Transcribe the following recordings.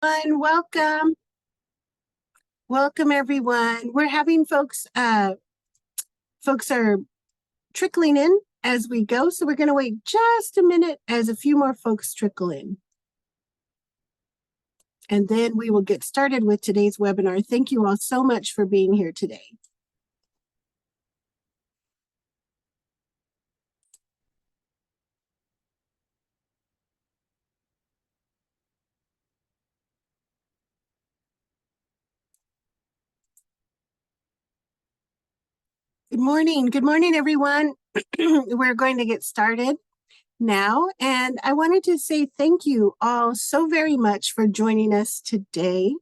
And welcome. Welcome everyone. We're having folks are trickling in as we go, so we're going to wait just a minute as a few more folks trickle in. And then we will get started with today's webinar. Thank you all so much for being here today. Good morning. Good morning, everyone. We're going to get started now. And I wanted to say thank you all so very much for joining us today.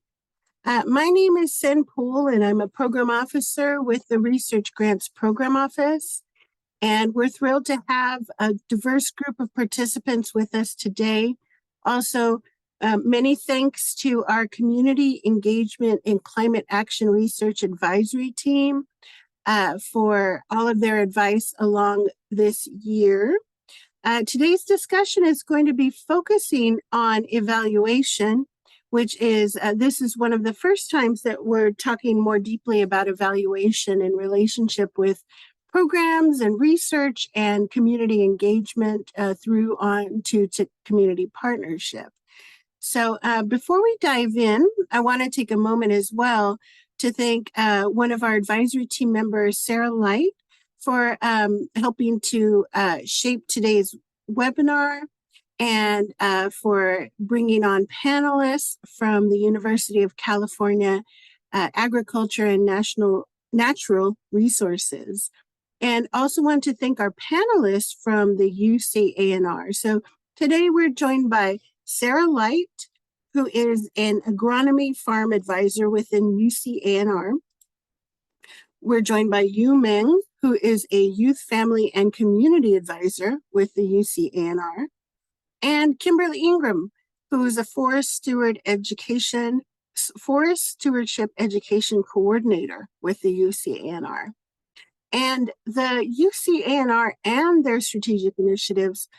My name is Sen Poole, and I'm a program officer with the Research Grants Program Office. And we're thrilled to have a diverse group of participants with us today. Also, many thanks to our Community Engagement and Climate Action Research Advisory Team for all of their advice along this year. Today's discussion is going to be focusing on evaluation, which is, this is one of the first times that we're talking more deeply about evaluation in relationship with programs and research and community engagement through on to community partnership. So before we dive in, I want to take a moment as well to thank one of our advisory team members, Sarah Light, for helping to shape today's webinar and for bringing on panelists from the University of California Agriculture and Natural Resources. And also want to thank our panelists from the CEinCAR. So today we're joined by Sarah Light, who is an agronomy farm advisor within CEinCAR. We're joined by Yu Meng, who is a youth, family, and community advisor with the CEinCAR, and Kimberly Ingram, who is a forest stewardship education coordinator with the CEinCAR. And the CEinCAR and their strategic initiatives,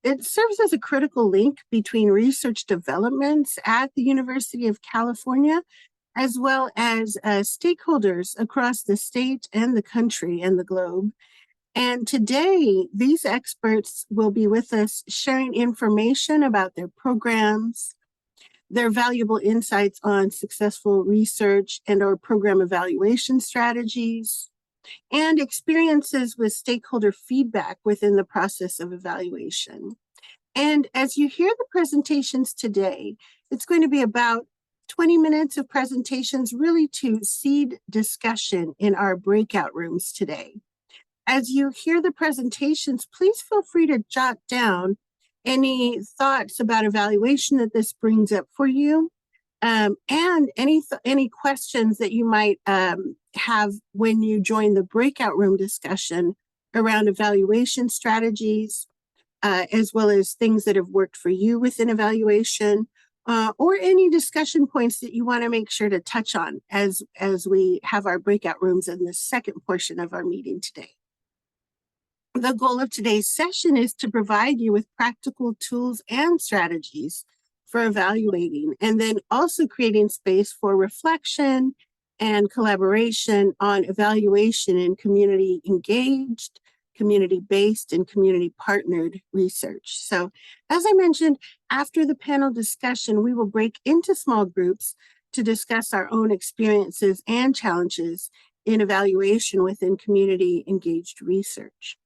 it serves as a critical link between research developments at the University of California, as well as stakeholders across the state and the country and the globe. And today, these experts will be with us sharing information about their programs, their valuable insights on successful research and or program evaluation strategies, and experiences with stakeholder feedback within the process of evaluation. And as you hear the presentations today, it's going to be about 20 minutes of presentations really to seed discussion in our breakout rooms today. As you hear the presentations, please feel free to jot down any thoughts about evaluation that this brings up for you, and any questions that you might have when you join the breakout room discussion around evaluation strategies, as well as things that have worked for you within evaluation, or any discussion points that you want to make sure to touch on as we have our breakout rooms in the second portion of our meeting today. The goal of today's session is to provide you with practical tools and strategies for evaluating, and then also creating space for reflection and collaboration on evaluation in community engaged, community-based, and community-partnered research. So as I mentioned, after the panel discussion, we will break into small groups to discuss our own experiences and challenges in evaluation within community-engaged research.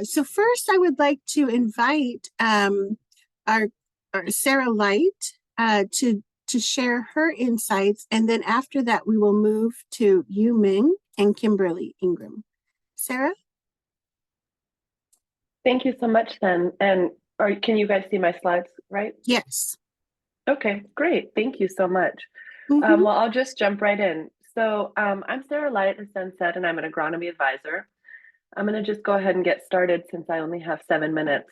So first, I would like to invite our Sarah Light to share her insights, and then after that, we will move to Yu Meng and Kimberly Ingram. Sarah? Thank you so much, Sen. And can you guys see my slides, right? Yes. Okay, great. Thank you so much. Well, I'll just jump right in. So I'm Sarah Light, as Sen said, and I'm an agronomy advisor. I'm going to just go ahead and get started since I only have 7 minutes.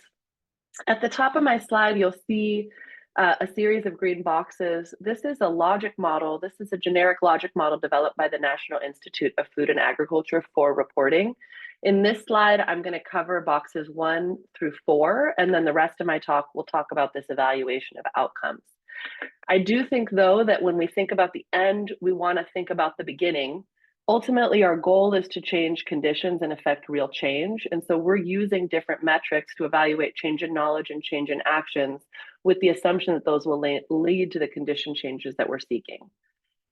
At the top of my slide, you'll see a series of green boxes. This is a logic model. This is a generic logic model developed by the National Institute of Food and Agriculture for reporting. In this slide, I'm going to cover boxes 1 through 4, and then the rest of my talk will talk about this evaluation of outcomes. I do think, though, that when we think about the end, we want to think about the beginning. Ultimately, our goal is to change conditions and affect real change. And so we're using different metrics to evaluate change in knowledge and change in actions with the assumption that those will lead to the condition changes that we're seeking.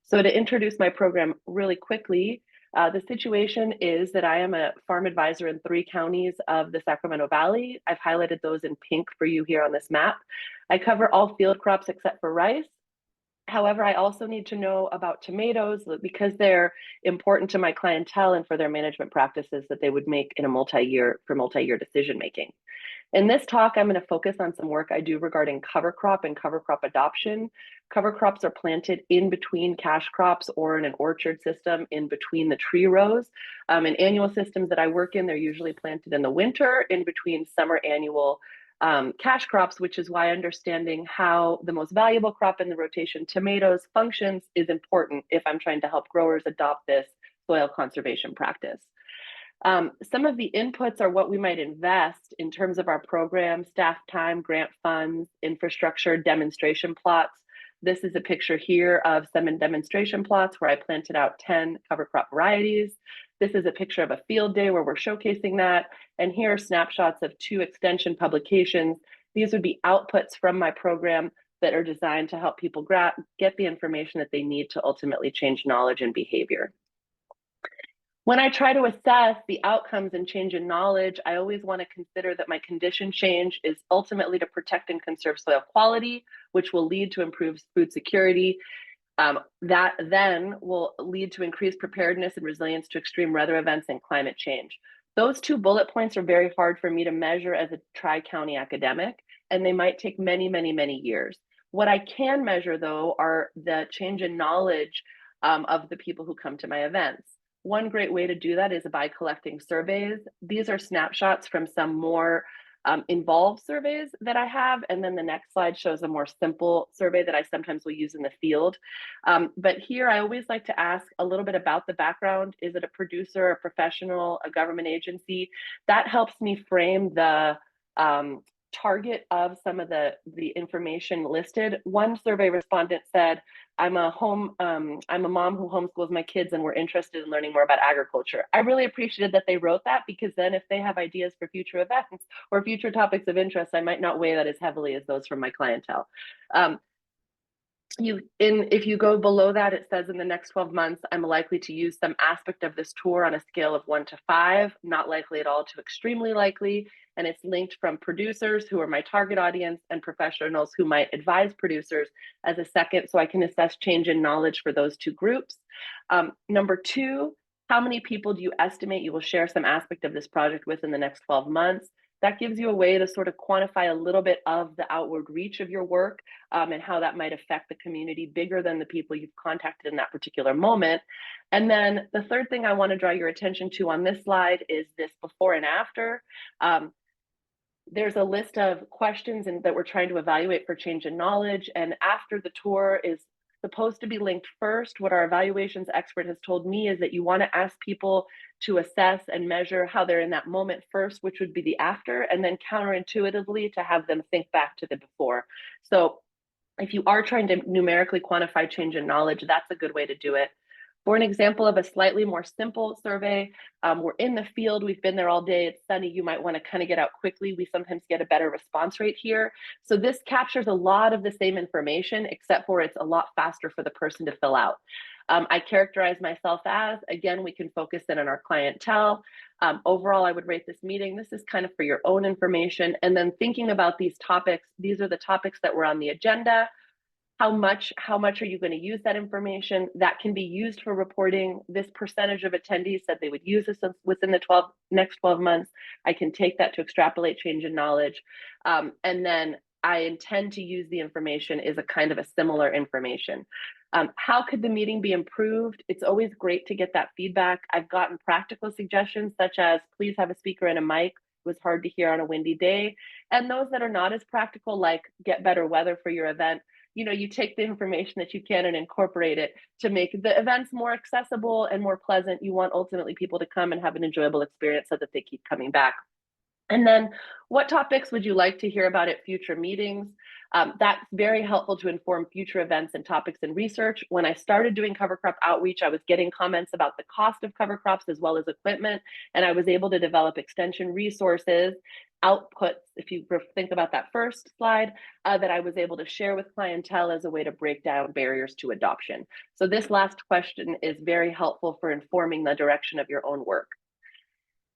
So to introduce my program really quickly, the situation is that I am a farm advisor in 3 counties of the Sacramento Valley. I've highlighted those in pink for you here on this map. I cover all field crops except for rice. However, I also need to know about tomatoes because they're important to my clientele and for their management practices that they would make in a multi-year decision making. In this talk, I'm going to focus on some work I do regarding cover crop and cover crop adoption. Cover crops are planted in between cash crops or in an orchard system in between the tree rows. In annual systems that I work in, they're usually planted in the winter in between summer annual cash crops, which is why understanding how the most valuable crop in the rotation, tomatoes, functions is important if I'm trying to help growers adopt this soil conservation practice. Some of the inputs are what we might invest in terms of our program, staff time, grant funds, infrastructure, demonstration plots. This is a picture here of some demonstration plots where I planted out 10 cover crop varieties. This is a picture of a field day where we're showcasing that. And here are snapshots of 2 extension publications. These would be outputs from my program that are designed to help people get the information that they need to ultimately change knowledge and behavior. When I try to assess the outcomes and change in knowledge, I always want to consider that my condition change is ultimately to protect and conserve soil quality, which will lead to improved food security. That then will lead to increased preparedness and resilience to extreme weather events and climate change. Those 2 bullet points are very hard for me to measure as a tri-county academic, and they might take many, many, many years. What I can measure, though, are the change in knowledge of the people who come to my events. One great way to do that is by collecting surveys. These are snapshots from some more involved surveys that I have. And then the next slide shows a more simple survey that I sometimes will use in the field. But here I always like to ask a little bit about the background. Is it a producer, a professional, a government agency? That helps me frame the target of some of the information listed. One survey respondent said, I'm a mom who homeschools my kids and we're interested in learning more about agriculture. I really appreciated that they wrote that, because then if they have ideas for future events or future topics of interest, I might not weigh that as heavily as those from my clientele. If you go below that, it says in the next 12 months, I'm likely to use some aspect of this tour on a scale of 1 to 5, not likely at all to extremely likely. And it's linked from producers who are my target audience and professionals who might advise producers as a second, so I can assess change in knowledge for those 2 groups. Number 2, how many people do you estimate you will share some aspect of this project with in the next 12 months? That gives you a way to sort of quantify a little bit of the outward reach of your work and how that might affect the community bigger than the people you've contacted in that particular moment. And then the third thing I want to draw your attention to on this slide is this before and after. There's a list of questions that we're trying to evaluate for change in knowledge. And after the tour is supposed to be linked first, what our evaluations expert has told me is that you want to ask people to assess and measure how they're in that moment first, which would be the after, and then counterintuitively to have them think back to the before. So if you are trying to numerically quantify change in knowledge, that's a good way to do it. For an example of a slightly more simple survey, we're in the field, we've been there all day, it's sunny, you might want to kind of get out quickly. We sometimes get a better response rate here. So this captures a lot of the same information, except for it's a lot faster for the person to fill out. I characterize myself as, again, we can focus in on our clientele. Overall, I would rate this meeting, this is kind of for your own information. And then thinking about these topics, these are the topics that were on the agenda. How much are you going to use that information? That can be used for reporting. This percentage of attendees said they would use this within the next 12 months. I can take that to extrapolate change in knowledge. And then I intend to use the information as a kind of a similar information. How could the meeting be improved? It's always great to get that feedback. I've gotten practical suggestions such as, please have a speaker and a mic. It was hard to hear on a windy day. And those that are not as practical, like get better weather for your event. You take the information that you can and incorporate it to make the events more accessible and more pleasant. You want ultimately people to come and have an enjoyable experience so that they keep coming back. And then what topics would you like to hear about at future meetings? That's very helpful to inform future events and topics in research. When I started doing cover crop outreach, I was getting comments about the cost of cover crops as well as equipment, and I was able to develop extension resources, outputs, if you think about that first slide, that I was able to share with clientele as a way to break down barriers to adoption. So this last question is very helpful for informing the direction of your own work.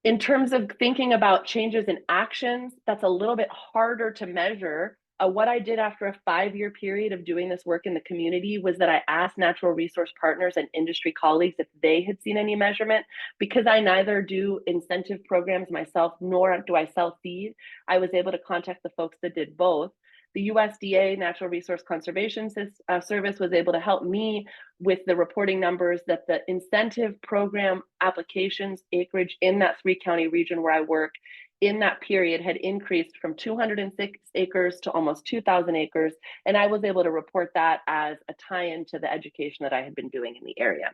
In terms of thinking about changes in actions, that's a little bit harder to measure. What I did after a 5-year period of doing this work in the community was that I asked natural resource partners and industry colleagues if they had seen any measurement. Because I neither do incentive programs myself, nor do I sell seed, I was able to contact the folks that did both. The USDA Natural Resource Conservation Service was able to help me with the reporting numbers that the incentive program applications acreage in that 3-county region where I work in that period had increased from 206 acres to almost 2,000 acres. And I was able to report that as a tie-in to the education that I had been doing in the area.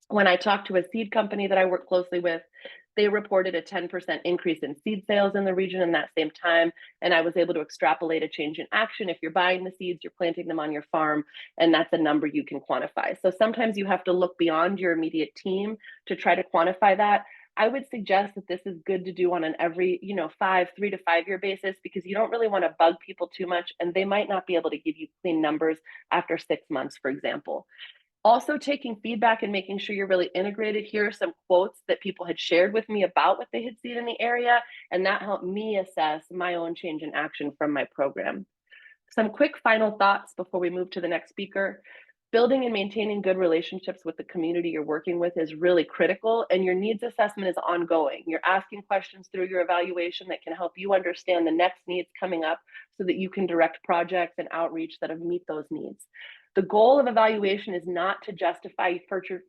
When I talked to a seed company that I work closely with, they reported a 10% increase in seed sales in the region in that same time. And I was able to extrapolate a change in action. If you're buying the seeds, you're planting them on your farm, and that's a number you can quantify. So sometimes you have to look beyond your immediate team to try to quantify that. I would suggest that this is good to do on an every, 3 to 5 year basis, because you don't really want to bug people too much, and they might not be able to give you clean numbers after 6 months, for example. Also taking feedback and making sure you're really integrated. Here are some quotes that people had shared with me about what they had seen in the area, and that helped me assess my own change in action from my program. Some quick final thoughts before we move to the next speaker. Building and maintaining good relationships with the community you're working with is really critical, and your needs assessment is ongoing. You're asking questions through your evaluation that can help you understand the next needs coming up so that you can direct projects and outreach that meet those needs. The goal of evaluation is not to justify future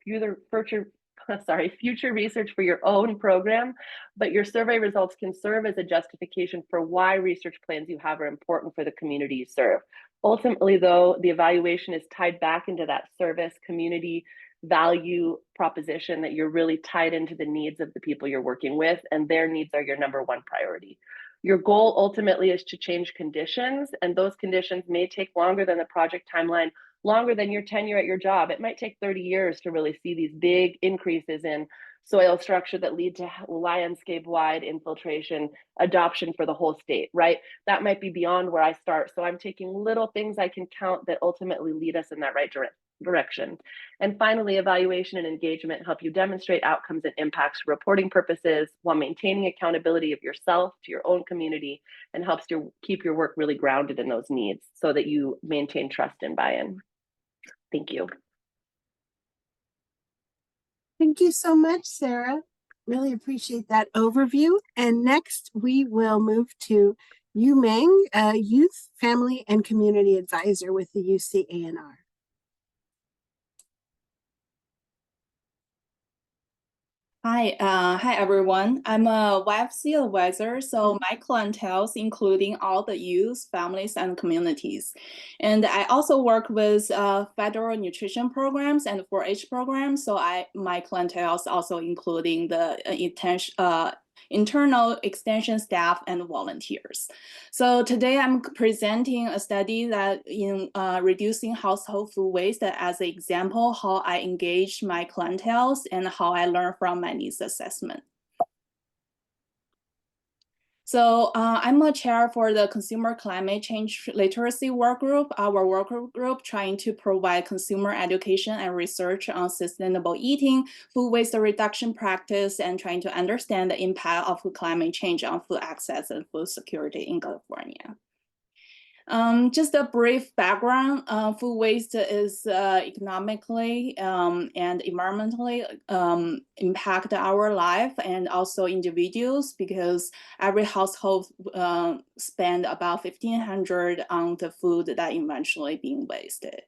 research for your own program, but your survey results can serve as a justification for why research plans you have are important for the community you serve. Ultimately, though, the evaluation is tied back into that service community value proposition that you're really tied into the needs of the people you're working with, and their needs are your number one priority. Your goal ultimately is to change conditions, and those conditions may take longer than the project timeline, longer than your tenure at your job. It might take 30 years to really see these big increases in soil structure that lead to landscape-wide infiltration adoption for the whole state, right? That might be beyond where I start. So I'm taking little things I can count that ultimately lead us in that right direction. And finally, evaluation and engagement help you demonstrate outcomes and impacts for reporting purposes while maintaining accountability of yourself to your own community, and helps to keep your work really grounded in those needs so that you maintain trust and buy-in. Thank you. Thank you so much, Sarah. Really appreciate that overview. And next, we will move to Yu Meng, a Youth, Family, and Community Advisor with the UCANR. Hi everyone. I'm a YFC advisor, so my clientele including all the youth, families, and communities. And I also work with federal nutrition programs and 4-H programs. So my clientele is also including the internal extension staff and volunteers. So today I'm presenting a study that in reducing household food waste as an example how I engage my clientele and how I learn from my needs assessment. So I'm a chair for the Consumer Climate Change Literacy Work Group, our work group trying to provide consumer education and research on sustainable eating, food waste reduction practice, and trying to understand the impact of climate change on food access and food security in California. Just a brief background, food waste is economically and environmentally impact our life and also individuals, because every household spend about $1,500 on the food that eventually being wasted.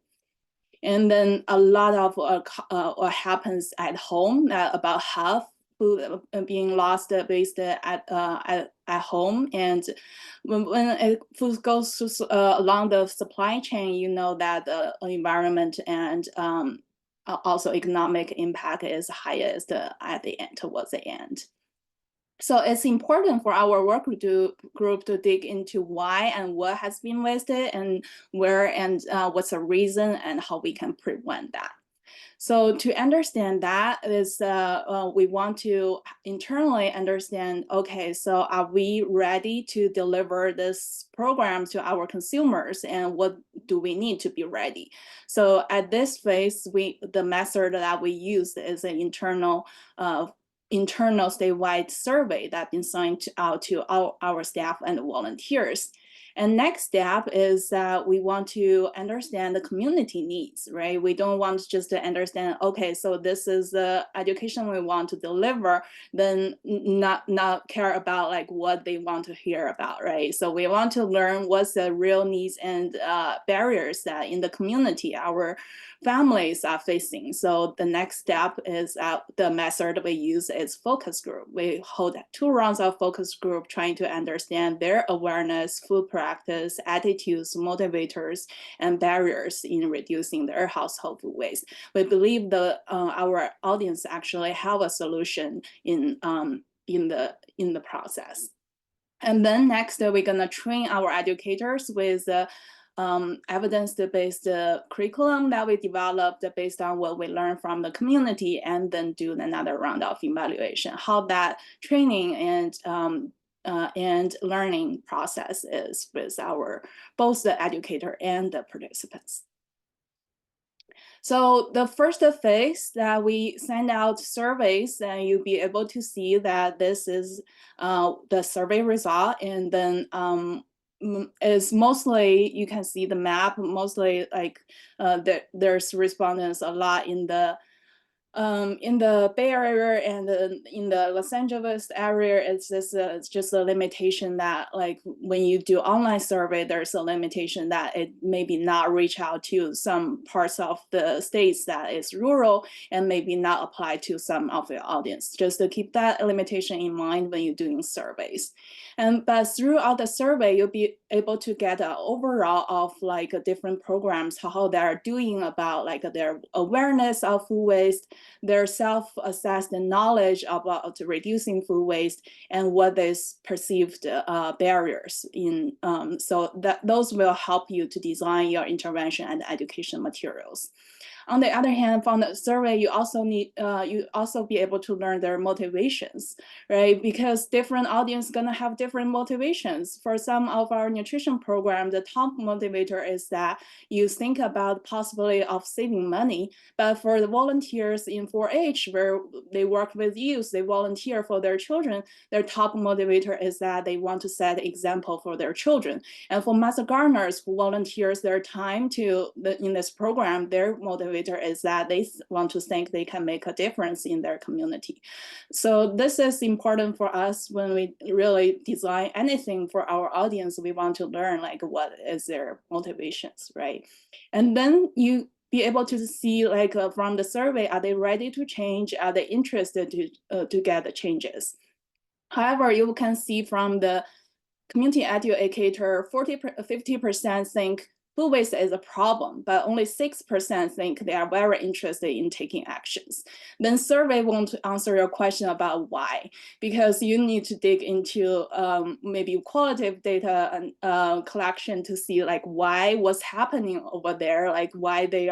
And then a lot of what happens at home, about half food being lost, wasted at home. And when food goes along the supply chain, you know that the environment and also economic impact is highest at the end, towards the end. So it's important for our work group to dig into why and what has been wasted and where and what's the reason and how we can prevent that. So to understand that is we want to internally understand, okay, so are we ready to deliver this program to our consumers and what do we need to be ready? So at this phase, the method that we use is an internal statewide survey that's been sent out to our staff and volunteers. And next step is that we want to understand the community needs, right? We don't want just to understand, okay, so this is the education we want to deliver, then not care about like what they want to hear about, right? So we want to learn what's the real needs and barriers that in the community our families are facing. So the next step is the method we use is focus group. We hold 2 rounds of focus group trying to understand their awareness, food practice, attitudes, motivators, and barriers in reducing their household food waste. We believe our audience actually have a solution in the process. And then next, we're gonna train our educators with evidence-based curriculum that we developed based on what we learned from the community, and then do another round of evaluation, how that training and learning process is with both the educator and the participants. So the first phase that we send out surveys, and you'll be able to see that this is the survey result, and then is mostly, you can see the map, mostly like there's respondents a lot in the Bay Area and in the Los Angeles area. It's just a limitation that like when you do online survey, there's a limitation that it maybe not reach out to some parts of the states that is rural and maybe not apply to some of your audience. Just to keep that limitation in mind when you're doing surveys. But throughout the survey, you'll be able to get an overall of like different programs, how they're doing about like their awareness of food waste, their self-assessed knowledge about reducing food waste, and what is perceived barriers in. So that those will help you to design your intervention and education materials. On the other hand, from the survey, you also need you also be able to learn their motivations, right? Because different audience gonna have different motivations. For some of our nutrition program, the top motivator is that you think about possibility of saving money. But for the volunteers in 4-H, where they work with youth, they volunteer for their children, their top motivator is that they want to set example for their children. And for master gardeners who volunteers their time in this program, their motivator is that they want to think they can make a difference in their community. So this is important for us when we really design anything for our audience. We want to learn like what is their motivations, right? And then you be able to see like from the survey, are they ready to change? Are they interested to get the changes? However, you can see from the community educator, 50% think food waste is a problem, but only 6% think they are very interested in taking actions. Then survey won't answer your question about why, because you need to dig into maybe qualitative data and collection to see like what's happening over there, like why they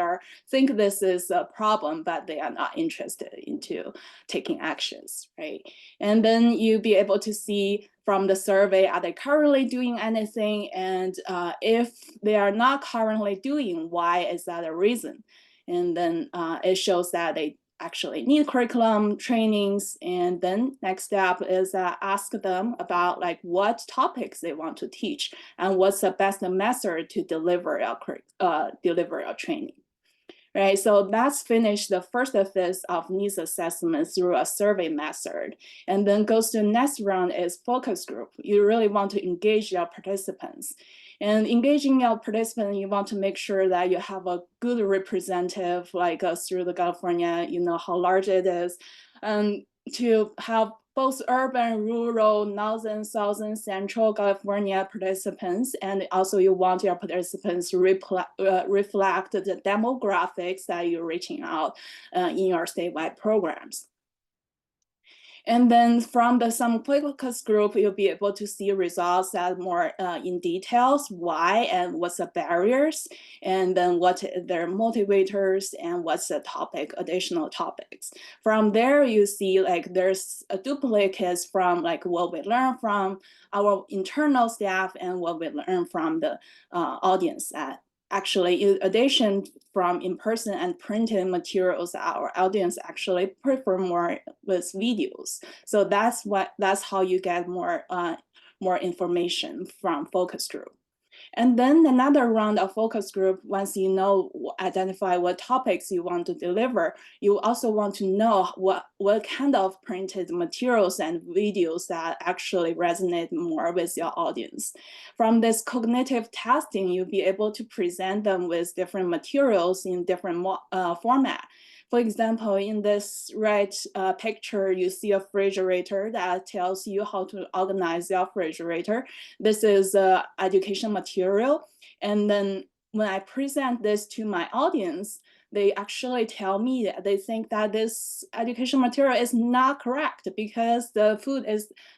think this is a problem, but they are not interested into taking actions, right? And then you'll be able to see from the survey, are they currently doing anything? And if they are not currently doing, why is that a reason? And then it shows that they actually need curriculum trainings. And then next step is ask them about like what topics they want to teach and what's the best method to deliver your training. Right, so that's finished the first phase of needs assessment through a survey method. And then goes to the next round is focus group. You really want to engage your participants. And engaging your participants, you want to make sure that you have a good representative like through the California, you know how large it is, and to have both urban, rural, northern, southern, central California participants, and also you want your participants to reflect the demographics that you're reaching out in your statewide programs. And then from the some focus group, you'll be able to see results that more in details, why and what's the barriers, and then what their motivators and what's the topic, additional topics. From there, you see like there's a duplicates from like what we learn from our internal staff and what we learn from the audience. Actually, in addition from in-person and printed materials, our audience actually prefer more with videos. So that's how you get more information from focus group. And then another round of focus group, once you know, identify what topics you want to deliver, you also want to know what kind of printed materials and videos that actually resonate more with your audience. From this cognitive testing, you'll be able to present them with different materials in different format. For example, in this right picture, you see a refrigerator that tells you how to organize your refrigerator. This is education material. And then when I present this to my audience, they actually tell me that they think that this education material is not correct because the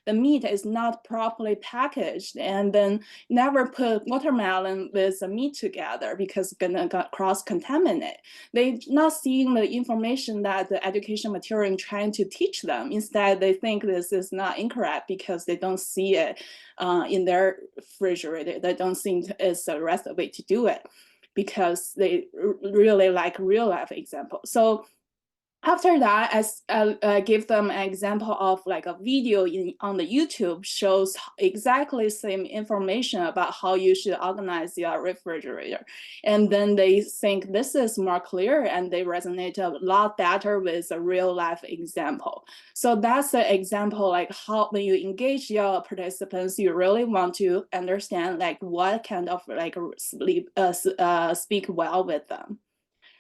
meat is not properly packaged, and then never put watermelon with the meat together because it's gonna cross-contaminate. They're not seeing the information that the education material is trying to teach them. Instead, they think this is not incorrect because they don't see it in their refrigerator. They don't think it's the right way to do it because they really like real life examples. So after that, I give them an example of like a video on the YouTube shows exactly same information about how you should organize your refrigerator. And then they think this is more clear and they resonate a lot better with a real life example. So that's the example, like how when you engage your participants, you really want to understand like what kind of like speak well with them.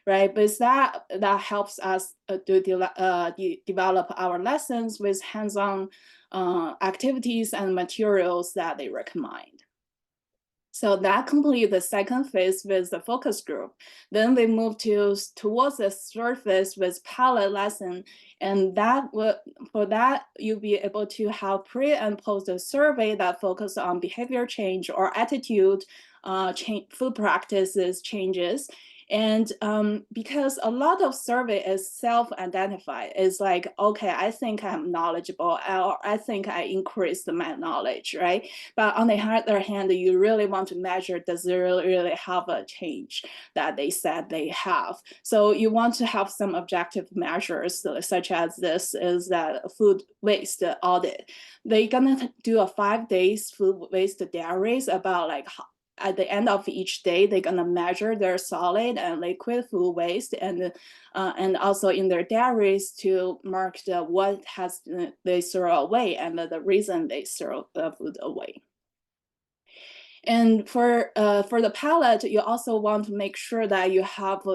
Right, but that helps us to develop our lessons with hands-on activities and materials that they recommend. So that completes the second phase with the focus group. Then we move towards the third phase with pilot lesson, and for that you'll be able to have pre and post a survey that focus on behavior change or attitude food practices changes. And because a lot of survey is self-identified, it's like, okay, I think I'm knowledgeable, or I think I increased my knowledge, right? But on the other hand, you really want to measure, does it really have a change that they said they have? So you want to have some objective measures, such as this is that food waste audit. They're gonna do a 5 days food waste diaries about like at the end of each day, they're gonna measure their solid and liquid food waste, and also in their diaries to mark what has they throw away and the reason they throw the food away. And for the palette, you also want to make sure that you have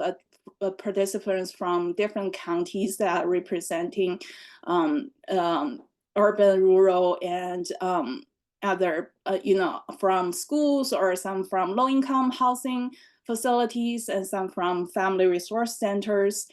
participants from different counties that are representing urban, rural, and other, from schools, or some from low-income housing facilities, and some from family resource centers.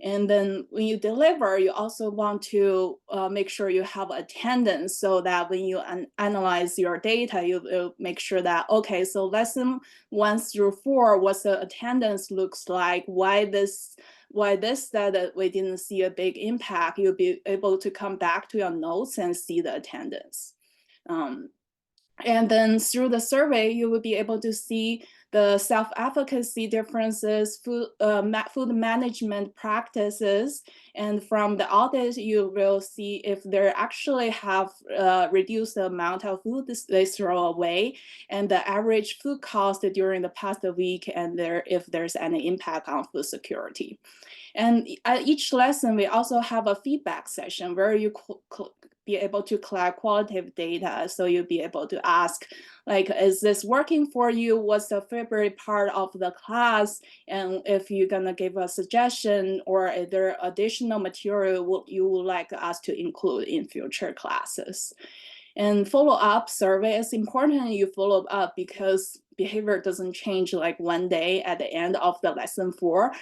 And then when you deliver, you also want to make sure you have attendance, so that when you analyze your data, you make sure that, okay, so lesson 1 through 4, what's the attendance looks like, why this that we didn't see a big impact, you'll be able to come back to your notes and see the attendance. And then through the survey, you will be able to see the self-efficacy differences, food management practices, and from the audit, you will see if they actually have reduced the amount of food they throw away, and the average food cost during the past week, and if there's any impact on food security. And at each lesson, we also have a feedback session where you be able to collect qualitative data. So you'll be able to ask, like, is this working for you? What's the favorite part of the class? And if you're gonna give a suggestion, or is there additional material you would like us to include in future classes? And follow-up survey is important. You follow up because behavior doesn't change like one day at the end of the lesson 4.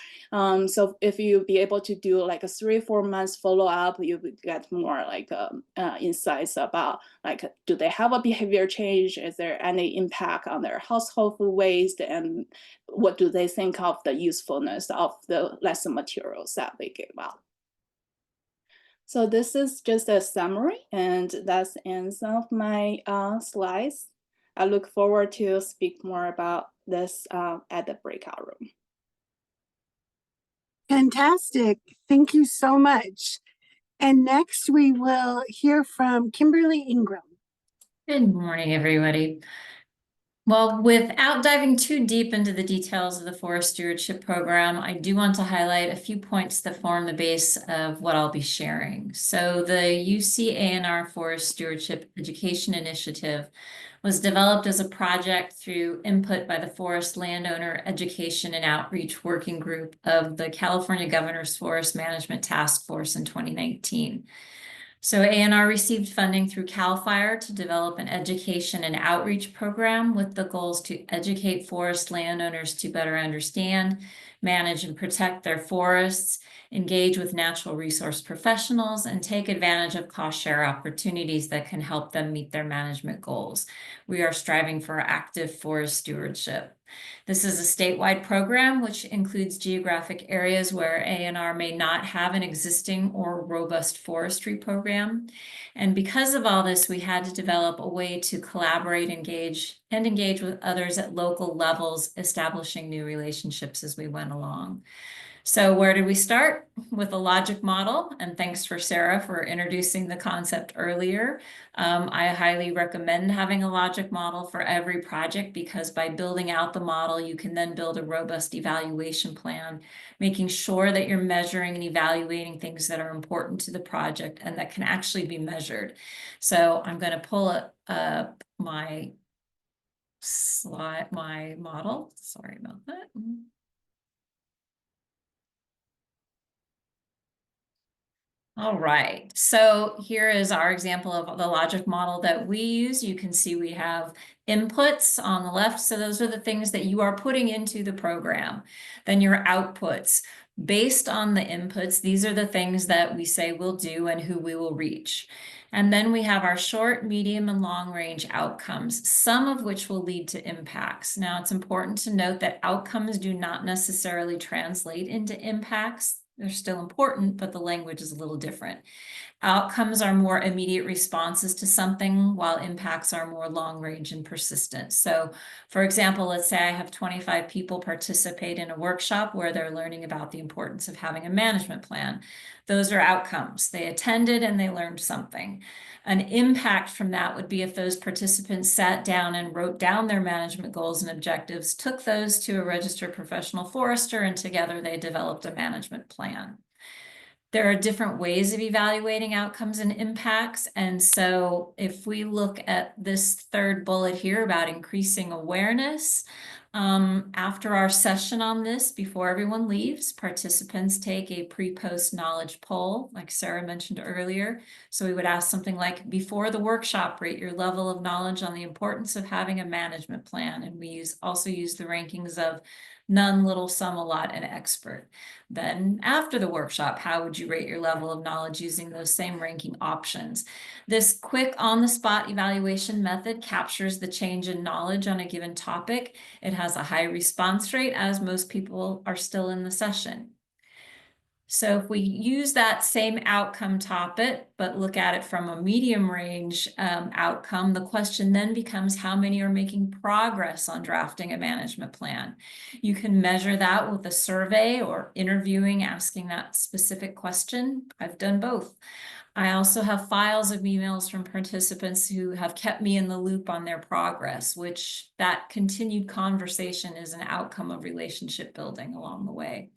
So if you be able to do like a 3-4 months follow-up, you would get more like insights about like, do they have a behavior change? Is there any impact on their household food waste? And what do they think of the usefulness of the lesson materials that they give out? So this is just a summary, and that's the end of my slides. I look forward to speak more about this at the breakout room. Fantastic. Thank you so much. And next we will hear from Kimberly Ingram. Good morning, everybody. Well, without diving too deep into the details of the Forest Stewardship Program, I do want to highlight a few points that form the base of what I'll be sharing. So the CEinCAR Forest Stewardship Education Initiative was developed as a project through input by the Forest Landowner Education and Outreach Working Group of the California Governor's Forest Management Task Force in 2019. So ANR received funding through CAL FIRE to develop an education and outreach program with the goals to educate forest landowners to better understand, manage, and protect their forests, engage with natural resource professionals, and take advantage of cost share opportunities that can help them meet their management goals. We are striving for active forest stewardship. This is a statewide program which includes geographic areas where ANR may not have an existing or robust forestry program. And because of all this, we had to develop a way to collaborate, engage with others at local levels, establishing new relationships as we went along. So where did we start? With a logic model, and thanks for Sarah for introducing the concept earlier. I highly recommend having a logic model for every project, because by building out the model, you can then build a robust evaluation plan, making sure that you're measuring and evaluating things that are important to the project and that can actually be measured. So I'm going to pull up my slide, my model. Sorry about that. All right, so here is our example of the logic model that we use. You can see we have inputs on the left. So those are the things that you are putting into the program. Then your outputs. Based on the inputs, these are the things that we say we'll do and who we will reach. And then we have our short, medium, and long range outcomes, some of which will lead to impacts. Now, it's important to note that outcomes do not necessarily translate into impacts. They're still important, but the language is a little different. Outcomes are more immediate responses to something, while impacts are more long range and persistent. So, for example, let's say I have 25 people participate in a workshop where they're learning about the importance of having a management plan. Those are outcomes. They attended and they learned something. An impact from that would be if those participants sat down and wrote down their management goals and objectives, took those to a registered professional forester, and together they developed a management plan. There are different ways of evaluating outcomes and impacts. And so if we look at this third bullet here about increasing awareness, after our session on this, before everyone leaves, participants take a pre-post knowledge poll, like Sarah mentioned earlier. So we would ask something like, before the workshop, rate your level of knowledge on the importance of having a management plan. And we also use the rankings of none, little, some, a lot, and expert. Then after the workshop, how would you rate your level of knowledge using those same ranking options? This quick on-the-spot evaluation method captures the change in knowledge on a given topic. It has a high response rate, as most people are still in the session. So if we use that same outcome topic, but look at it from a medium range outcome, the question then becomes how many are making progress on drafting a management plan. You can measure that with a survey or interviewing, asking that specific question. I've done both. I also have files of emails from participants who have kept me in the loop on their progress, which that continued conversation is an outcome of relationship building along the way.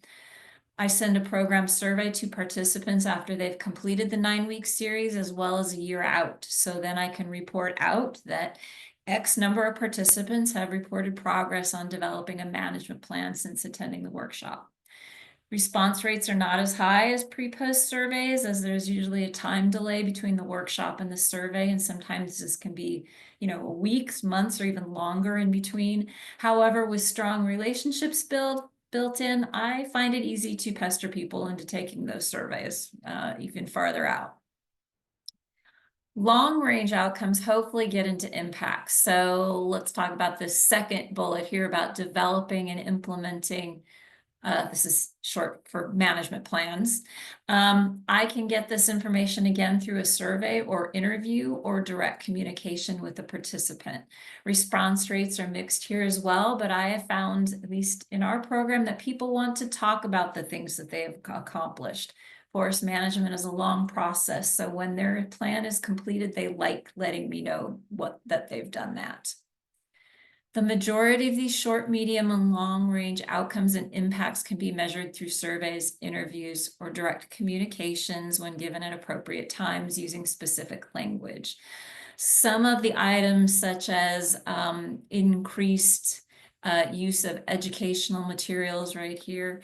I send a program survey to participants after they've completed the 9-week series, as well as a year out. So then I can report out that X number of participants have reported progress on developing a management plan since attending the workshop. Response rates are not as high as pre-post surveys, as there's usually a time delay between the workshop and the survey, and sometimes this can be, weeks, months, or even longer in between. However, with strong relationships built in, I find it easy to pester people into taking those surveys even farther out. Long-range outcomes hopefully get into impacts. So let's talk about this second bullet here about developing and implementing. This is short for management plans. I can get this information again through a survey or interview or direct communication with the participant. Response rates are mixed here as well, but I have found, at least in our program, that people want to talk about the things that they have accomplished. Forest management is a long process, so when their plan is completed, they like letting me know that they've done that. The majority of these short, medium, and long-range outcomes and impacts can be measured through surveys, interviews, or direct communications when given at appropriate times using specific language. Some of the items, such as increased use of educational materials right here.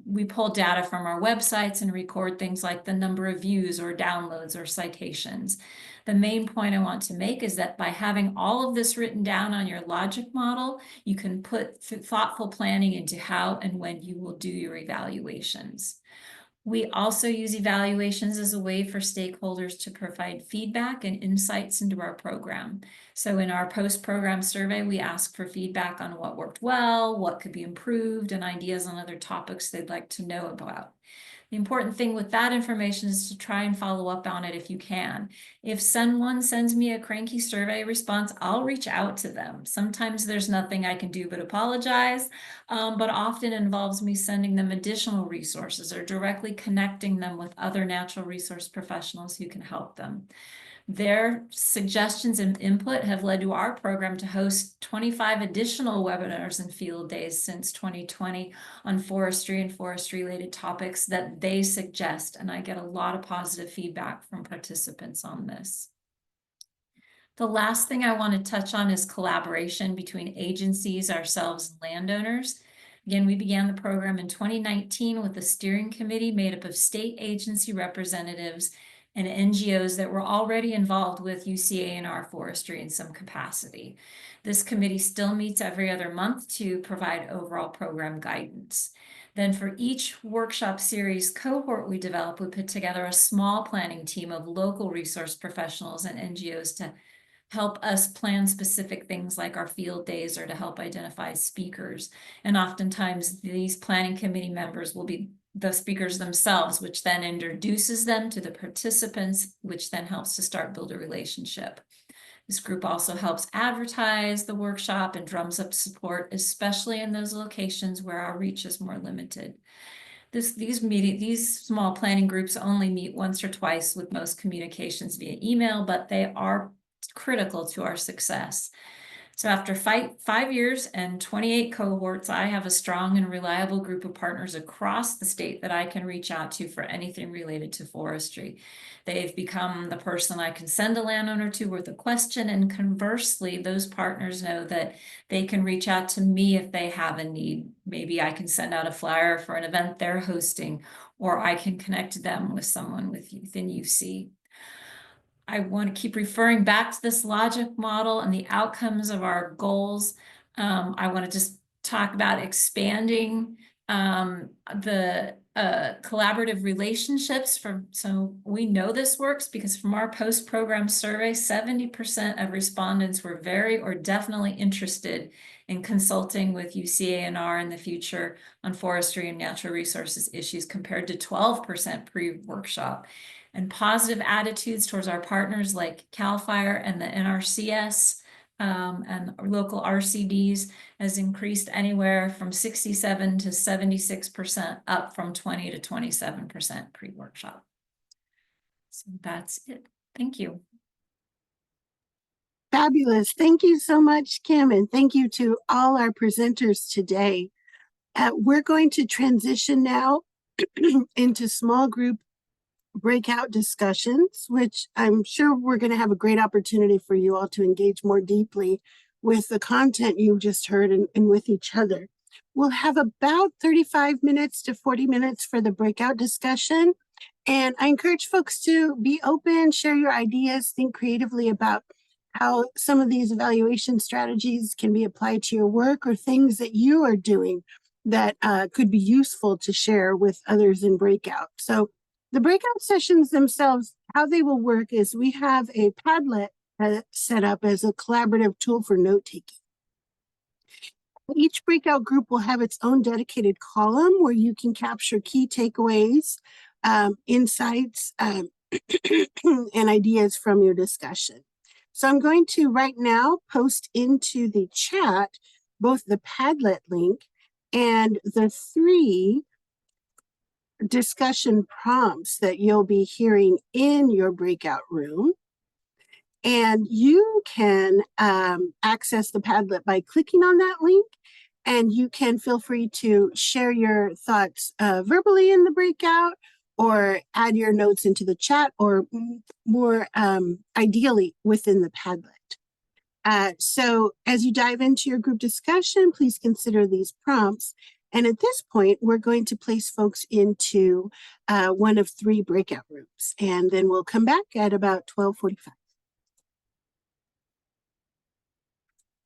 We pull data from our websites and record things like the number of views or downloads or citations. The main point I want to make is that by having all of this written down on your logic model, you can put thoughtful planning into how and when you will do your evaluations. We also use evaluations as a way for stakeholders to provide feedback and insights into our program. So in our post-program survey, we ask for feedback on what worked well, what could be improved, and ideas on other topics they'd like to know about. The important thing with that information is to try and follow up on it if you can. If someone sends me a cranky survey response, I'll reach out to them. Sometimes there's nothing I can do but apologize, but often involves me sending them additional resources or directly connecting them with other natural resource professionals who can help them. Their suggestions and input have led to our program to host 25 additional webinars and field days since 2020 on forestry and forestry-related topics that they suggest, and I get a lot of positive feedback from participants on this. The last thing I want to touch on is collaboration between agencies, ourselves, and landowners. Again, we began the program in 2019 with a steering committee made up of state agency representatives and NGOs that were already involved with CEinCAR forestry in some capacity. This committee still meets every other month to provide overall program guidance. Then for each workshop series cohort we develop, we put together a small planning team of local resource professionals and NGOs to help us plan specific things like our field days or to help identify speakers. And oftentimes these planning committee members will be the speakers themselves, which then introduces them to the participants, which then helps to start build a relationship. This group also helps advertise the workshop and drums up support, especially in those locations where our reach is more limited. These small planning groups only meet once or twice with most communications via email, but they are critical to our success. So after 5 years and 28 cohorts, I have a strong and reliable group of partners across the state that I can reach out to for anything related to forestry. They've become the person I can send a landowner to with a question, and conversely, those partners know that they can reach out to me if they have a need. Maybe I can send out a flyer for an event they're hosting, or I can connect them with someone within UC. I want to keep referring back to this logic model and the outcomes of our goals. I want to just talk about expanding the collaborative relationships. So we know this works because from our post-program survey, 70% of respondents were very or definitely interested in consulting with CEinCAR in the future on forestry and natural resources issues, compared to 12% pre-workshop. And positive attitudes towards our partners like CAL FIRE and the NRCS and local RCDs has increased anywhere from 67 to 76%, up from 20 to 27% pre-workshop. So that's it. Thank you. Fabulous. Thank you so much, Kim, and thank you to all our presenters today. We're going to transition now into small group breakout discussions, which I'm sure we're going to have a great opportunity for you all to engage more deeply with the content you just heard and with each other. We'll have about 35 minutes to 40 minutes for the breakout discussion. And I encourage folks to be open, share your ideas, think creatively about how some of these evaluation strategies can be applied to your work or things that you are doing that could be useful to share with others in breakout. So the breakout sessions themselves, how they will work is we have a Padlet set up as a collaborative tool for note-taking. Each breakout group will have its own dedicated column where you can capture key takeaways, insights, and ideas from your discussion. So I'm going to right now post into the chat both the Padlet link and the 3 discussion prompts that you'll be hearing in your breakout room. And you can access the Padlet by clicking on that link, and you can feel free to share your thoughts verbally in the breakout or add your notes into the chat, or more ideally within the Padlet. So as you dive into your group discussion, please consider these prompts. And at this point, we're going to place folks into one of 3 breakout rooms, and then we'll come back at about 12:45.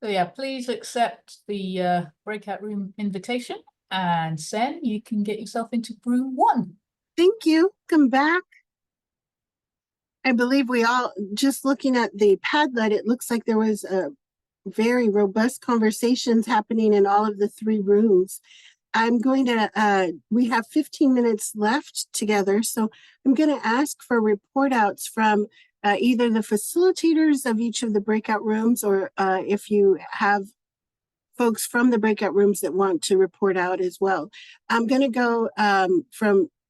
So yeah, please accept the breakout room invitation, and Sen, you can get yourself into room 1. Thank you. Come back. I believe we all, just looking at the Padlet, it looks like there was a very robust conversations happening in all of the 3 rooms. I'm going to, we have 15 minutes left together, so I'm going to ask for report outs from either the facilitators of each of the breakout rooms, or if you have folks from the breakout rooms that want to report out as well. I'm going to go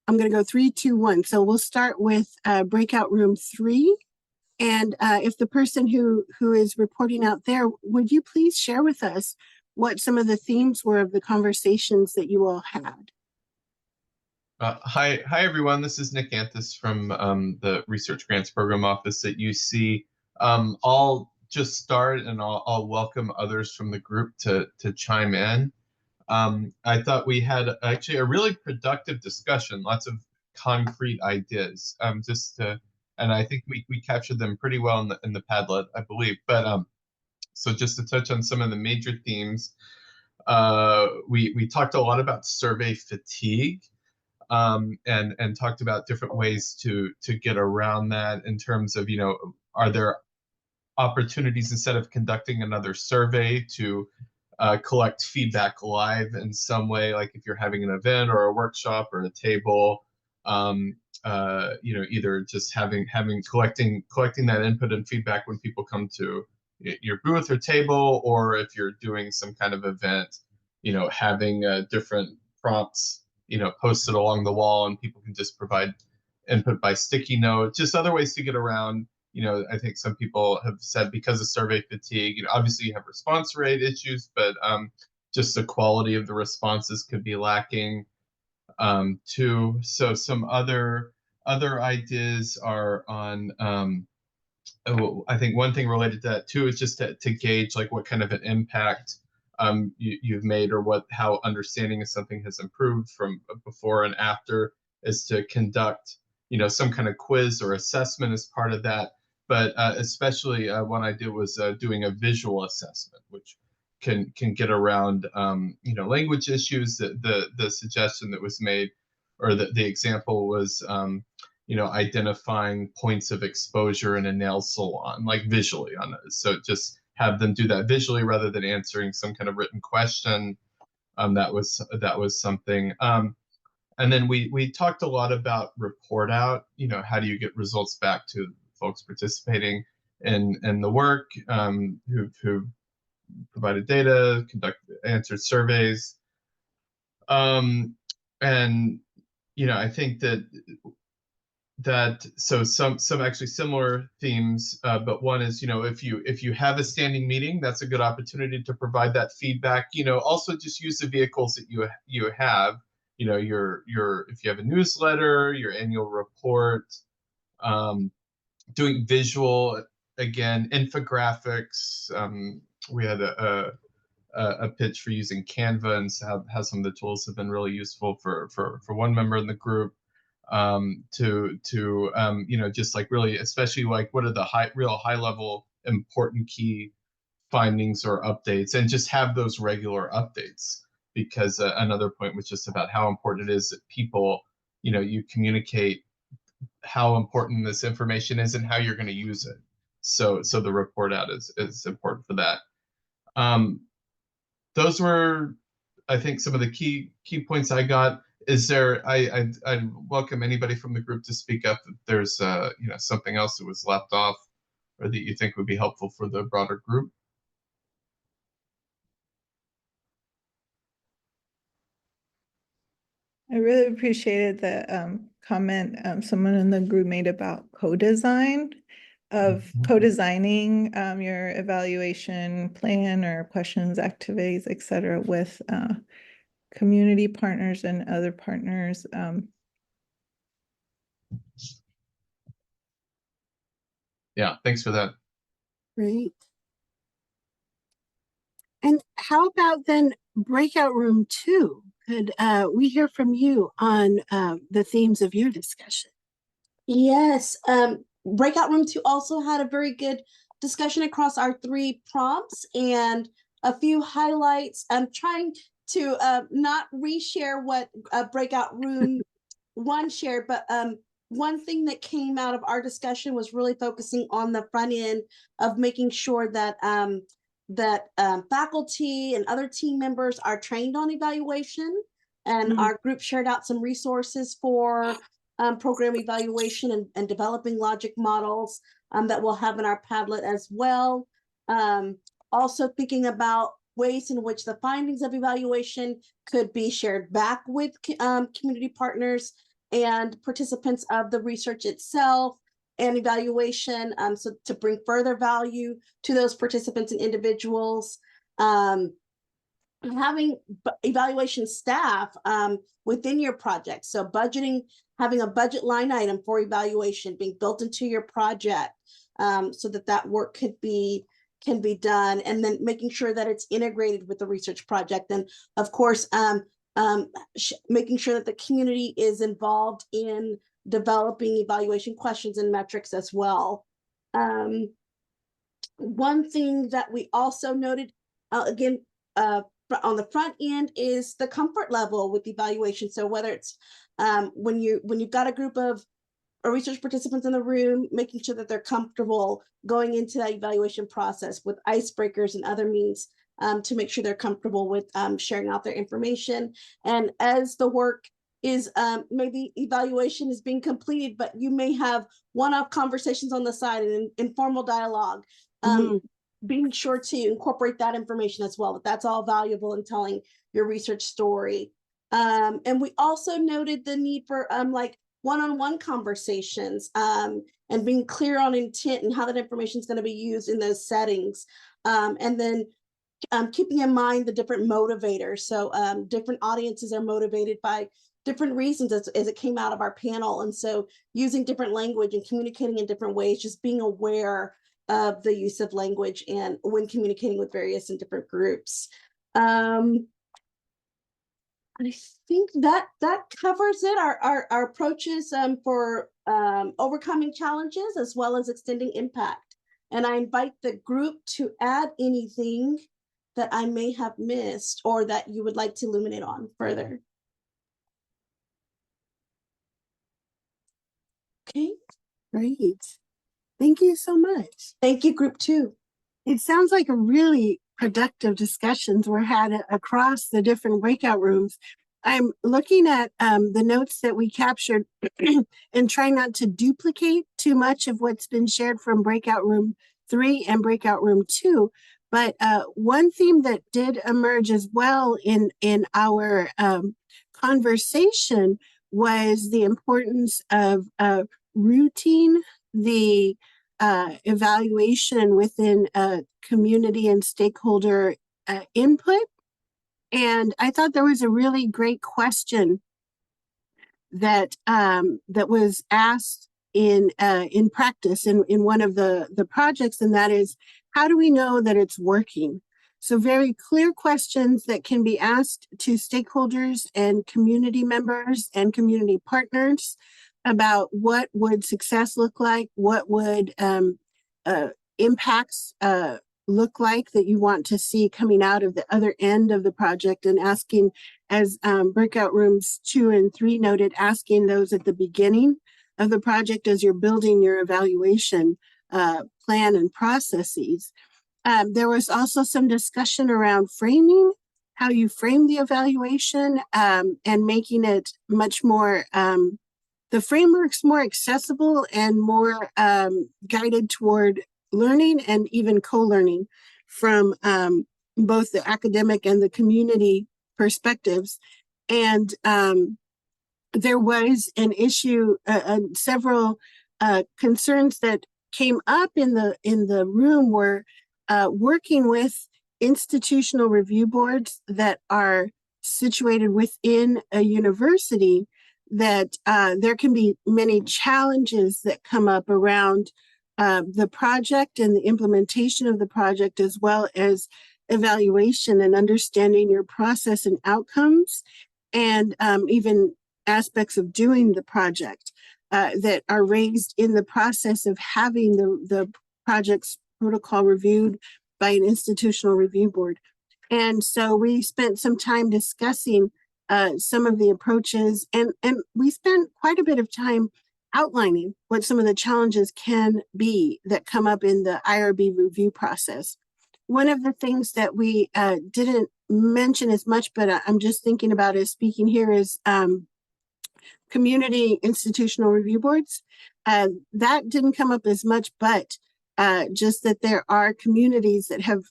I'm going to go 3, 2, 1. So we'll start with breakout room 3. And if the person who is reporting out there, would you please share with us what some of the themes were of the conversations that you all had? Hi everyone. This is Nick Anthus from the Research Grants Program Office at UC. I'll just start, and I'll welcome others from the group to chime in. I thought we had actually a really productive discussion, lots of concrete ideas. And I think we captured them pretty well in the Padlet, I believe. But so just to touch on some of the major themes, we talked a lot about survey fatigue. And talked about different ways to get around that in terms of, are there opportunities instead of conducting another survey to collect feedback live in some way, like if you're having an event or a workshop or a table, either just collecting that input and feedback when people come to your booth or table, or if you're doing some kind of event, having different prompts posted along the wall, and people can just provide input by sticky note, just other ways to get around. I think some people have said because of survey fatigue, obviously you have response rate issues, but just the quality of the responses could be lacking too. So some other ideas are on, I think one thing related to that too is just to gauge like what kind of an impact you've made, or how understanding of something has improved from before and after, is to conduct some kind of quiz or assessment as part of that. But especially one I did was doing a visual assessment, which can get around language issues. The suggestion that was made, or the example was identifying points of exposure in a nail salon, like visually on it. So just have them do that visually rather than answering some kind of written question. That was something. And then we talked a lot about report out. How do you get results back to folks participating in the work, who provided data, answered surveys. And I think that so some actually similar themes, but one is if you have a standing meeting, that's a good opportunity to provide that feedback. Also just use the vehicles that you have. Your if you have a newsletter, your annual report, doing visual, again, infographics. We had a pitch for using Canva and how some of the tools have been really useful for one member in the group. You know, just like really, especially like what are the real high level important key findings or updates, and just have those regular updates, because another point was just about how important it is that people, you know, you communicate how important this information is and how you're going to use it. So the report out is important for that. Those were, I think, some of the key points I got. Is there, I'd welcome anybody from the group to speak up if there's you know, something else that was left off or that you think would be helpful for the broader group. I really appreciated the comment someone in the group made about co-design of co-designing your evaluation plan or questions, activities, etc., with community partners and other partners. Yeah, thanks for that. Great. And how about then breakout room 2? Could we hear from you on the themes of your discussion? Yes, breakout room 2 also had a very good discussion across our 3 prompts and a few highlights. I'm trying to not reshare what breakout room 1 shared, but one thing that came out of our discussion was really focusing on the front end of making sure that faculty and other team members are trained on evaluation. And our group shared out some resources for program evaluation and developing logic models that we'll have in our Padlet as well. Also thinking about ways in which the findings of evaluation could be shared back with community partners and participants of the research itself and evaluation, so to bring further value to those participants and individuals. Having evaluation staff within your project. So budgeting, having a budget line item for evaluation being built into your project so that work can be done, and then making sure that it's integrated with the research project. And of course, making sure that the community is involved in developing evaluation questions and metrics as well. One thing that we also noted, again, on the front end is the comfort level with evaluation. So whether it's when you've got a group of research participants in the room, making sure that they're comfortable going into that evaluation process with icebreakers and other means to make sure they're comfortable with sharing out their information. And as the work is maybe evaluation is being completed, but you may have one-off conversations on the side and informal dialogue. Being sure to incorporate that information as well. That's all valuable in telling your research story. And we also noted the need for like one-on-one conversations and being clear on intent and how that information is going to be used in those settings. And then keeping in mind the different motivators. So different audiences are motivated by different reasons as it came out of our panel. And so using different language and communicating in different ways, just being aware of the use of language and when communicating with various and different groups. I think that covers it. Our approaches for overcoming challenges as well as extending impact. And I invite the group to add anything that I may have missed or that you would like to illuminate on further. Okay. Great. Thank you so much. Thank you, group 2. It sounds like a really productive discussions were had across the different breakout rooms. I'm looking at the notes that we captured and trying not to duplicate too much of what's been shared from breakout room 3 and breakout room 2. But one theme that did emerge as well in our conversation was the importance of routing the evaluation within community and stakeholder input. And I thought there was a really great question that that was asked in practice in one of the projects, and that is, how do we know that it's working? So very clear questions that can be asked to stakeholders and community members and community partners about what would success look like, what would impacts look like that you want to see coming out of the other end of the project, and asking, as breakout rooms 2 and 3 noted, asking those at the beginning of the project as you're building your evaluation plan and processes. There was also some discussion around framing, how you frame the evaluation, and making it much more, the framework's more accessible and more guided toward learning and even co-learning from both the academic and the community perspectives. And there was an issue, several concerns that came up in the room were working with institutional review boards that are situated within a university, that there can be many challenges that come up around the project and the implementation of the project, as well as evaluation and understanding your process and outcomes, and even aspects of doing the project that are raised in the process of having the project's protocol reviewed by an institutional review board. And so we spent some time discussing some of the approaches, and we spent quite a bit of time outlining what some of the challenges can be that come up in the IRB review process. One of the things that we didn't mention as much, but I'm just thinking about as speaking here, is community institutional review boards. That didn't come up as much, but just that there are communities that have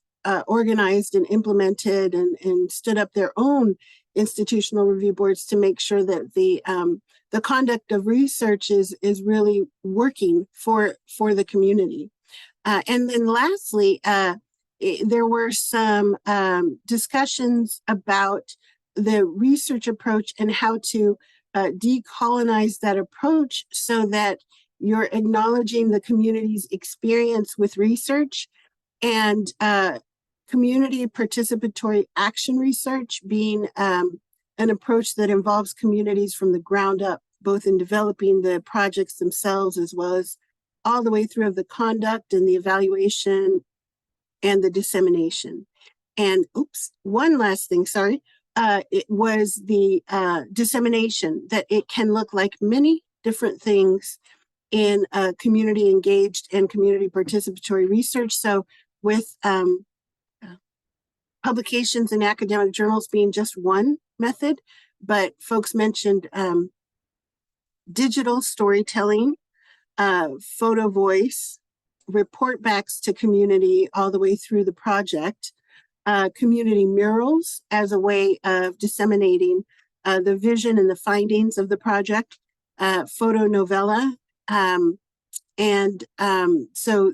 organized and implemented and stood up their own institutional review boards to make sure that the conduct of research is really working for the community. And then lastly, there were some discussions about the research approach and how to decolonize that approach so that you're acknowledging the community's experience with research, and community participatory action research being an approach that involves communities from the ground up, both in developing the projects themselves, as well as all the way through of the conduct and the evaluation and the dissemination. And one last thing, sorry. It was the dissemination, that it can look like many different things in community engaged and community participatory research. So with publications in academic journals being just one method, but folks mentioned digital storytelling, photo voice, report backs to community all the way through the project, community murals as a way of disseminating the vision and the findings of the project, photo novella, so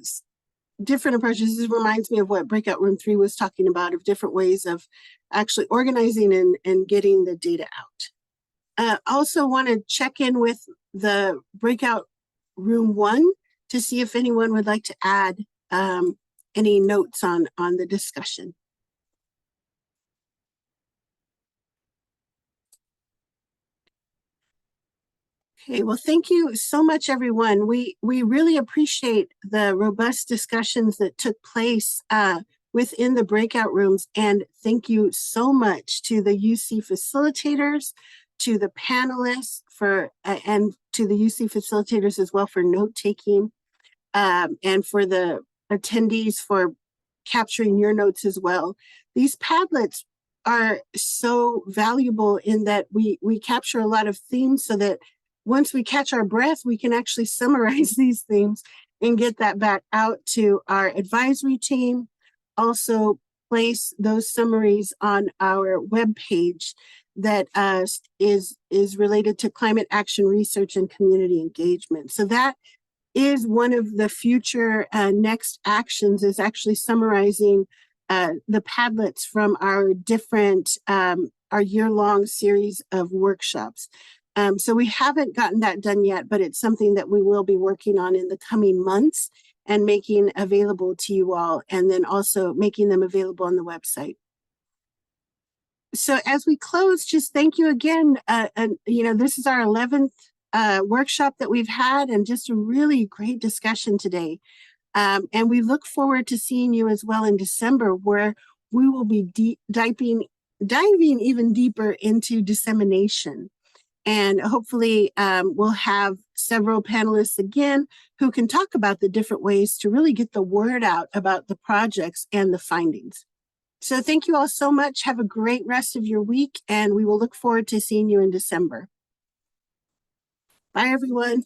different approaches. This reminds me of what Breakout Room 3 was talking about, of different ways of actually organizing and getting the data out. Also want to check in with the Breakout Room 1 to see if anyone would like to add any notes on the discussion. Okay, well, thank you so much, everyone. We really appreciate the robust discussions that took place within the breakout rooms, and thank you so much to the UC facilitators, to the panelists and to the UC facilitators as well for note-taking, and for the attendees for capturing your notes as well. These Padlets are so valuable in that we capture a lot of themes, so that once we catch our breath, we can actually summarize these themes and get that back out to our advisory team. Also place those summaries on our webpage that is related to climate action research and community engagement. So that is one of the future next actions, is actually summarizing the Padlets from our different, our year-long series of workshops. So we haven't gotten that done yet, but it's something that we will be working on in the coming months. and making available to you all, and then also making them available on the website. So as we close, just thank you again. This is our 11th workshop that we've had, and just a really great discussion today. And we look forward to seeing you as well in December, where we will be diving even deeper into dissemination. And hopefully we'll have several panelists again who can talk about the different ways to really get the word out about the projects and the findings. So thank you all so much. Have a great rest of your week, and we will look forward to seeing you in December. Bye, everyone.